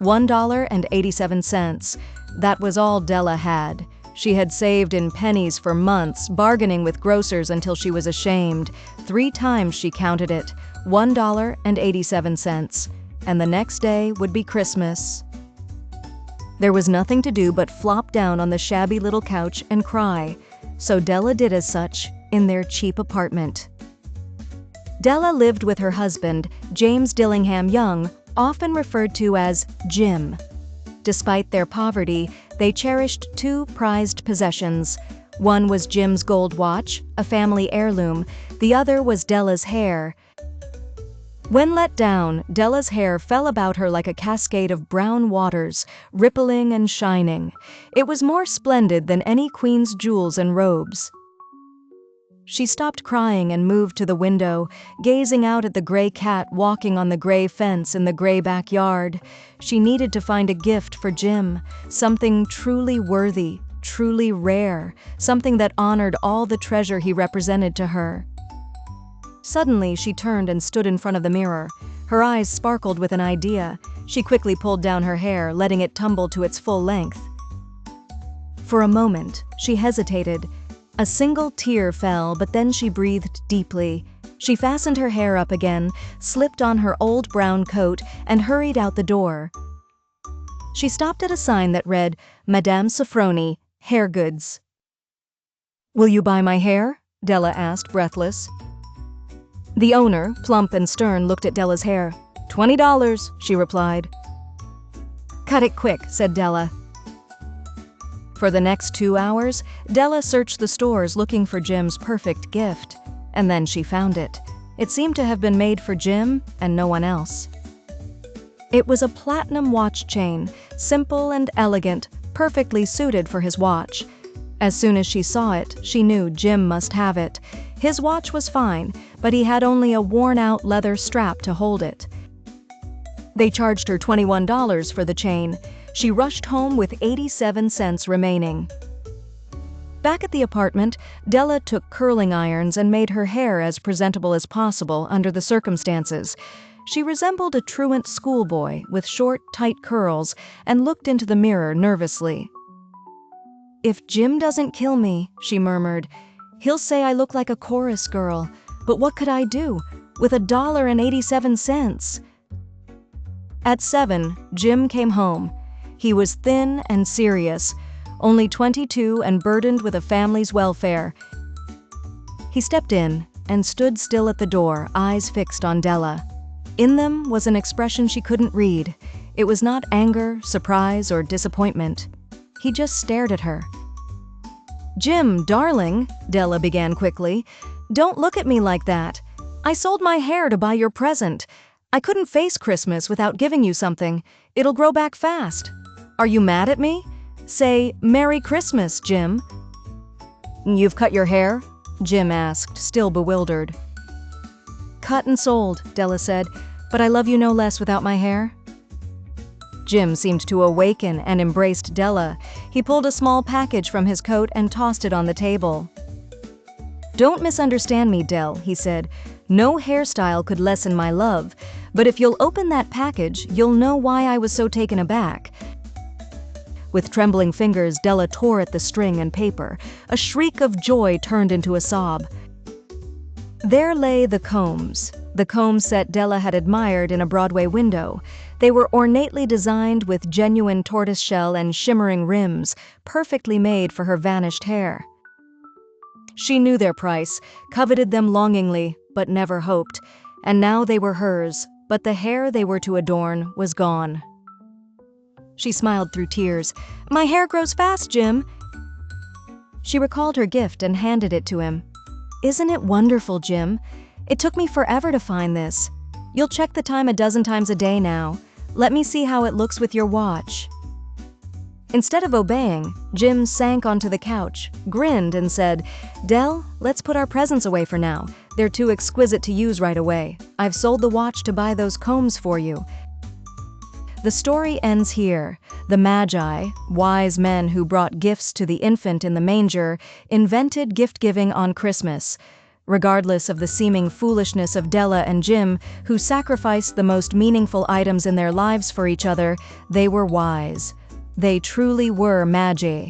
$1.87. That was all Della had. She had saved in pennies for months, bargaining with grocers until she was ashamed. 3 times she counted it, $1.87. And the next day would be Christmas. There was nothing to do but flop down on the shabby little couch and cry. So Della did as such in their cheap apartment. Della lived with her husband, James Dillingham Young, often referred to as Jim. Despite their poverty, they cherished 2 prized possessions. One was Jim's gold watch, a family heirloom. The other was Della's hair. When let down, Della's hair fell about her like a cascade of brown waters, rippling and shining. It was more splendid than any queen's jewels and robes. She stopped crying and moved to the window, gazing out at the gray cat walking on the gray fence in the gray backyard. She needed to find a gift for Jim, something truly worthy, truly rare, something that honored all the treasure he represented to her. Suddenly, she turned and stood in front of the mirror. Her eyes sparkled with an idea. She quickly pulled down her hair, letting it tumble to its full length. For a moment, she hesitated. A single tear fell, but then she breathed deeply. She fastened her hair up again, slipped on her old brown coat, and hurried out the door. She stopped at a sign that read, "Madame Sofroni, Hair Goods." "Will you buy my hair?" Della asked, breathless. The owner, plump and stern, looked at Della's hair. "$20, she replied. "Cut it quick," said Della. For the next 2 hours, Della searched the stores looking for Jim's perfect gift. And then she found it. It seemed to have been made for Jim and no one else. It was a platinum watch chain, simple and elegant, perfectly suited for his watch. As soon as she saw it, she knew Jim must have it. His watch was fine, but he had only a worn-out leather strap to hold it. They charged her $21 for the chain. She rushed home with 87 cents remaining. Back at the apartment, Della took curling irons and made her hair as presentable as possible under the circumstances. She resembled a truant schoolboy with short, tight curls and looked into the mirror nervously. "If Jim doesn't kill me," she murmured, "he'll say I look like a chorus girl. But what could I do with $1.87? At 7, Jim came home. He was thin and serious, only 22 and burdened with a family's welfare. He stepped in and stood still at the door, eyes fixed on Della. In them was an expression she couldn't read. It was not anger, surprise, or disappointment. He just stared at her. "Jim, darling," Della began quickly, "don't look at me like that. I sold my hair to buy your present. I couldn't face Christmas without giving you something. It'll grow back fast. Are you mad at me? Say, Merry Christmas, Jim." "You've cut your hair?" Jim asked, still bewildered. "Cut and sold," Della said, "but I love you no less without my hair." Jim seemed to awaken and embraced Della. He pulled a small package from his coat and tossed it on the table. "Don't misunderstand me, Dell," he said. "No hairstyle could lessen my love, but if you'll open that package, you'll know why I was so taken aback." With trembling fingers, Della tore at the string and paper. A shriek of joy turned into a sob. There lay the combs set Della had admired in a Broadway window. They were ornately designed with genuine tortoiseshell and shimmering rims, perfectly made for her vanished hair. She knew their price, coveted them longingly, but never hoped. And now they were hers, but the hair they were to adorn was gone. She smiled through tears. "My hair grows fast, Jim." She recalled her gift and handed it to him. "Isn't it wonderful, Jim? It took me forever to find this. You'll check the time a dozen times a day now. Let me see how it looks with your watch." Instead of obeying, Jim sank onto the couch, grinned, and said, "Dell, let's put our presents away for now. They're too exquisite to use right away. I've sold the watch to buy those combs for you." The story ends here. The Magi, wise men who brought gifts to the infant in the manger, invented gift-giving on Christmas. Regardless of the seeming foolishness of Della and Jim, who sacrificed the most meaningful items in their lives for each other, they were wise. They truly were Magi.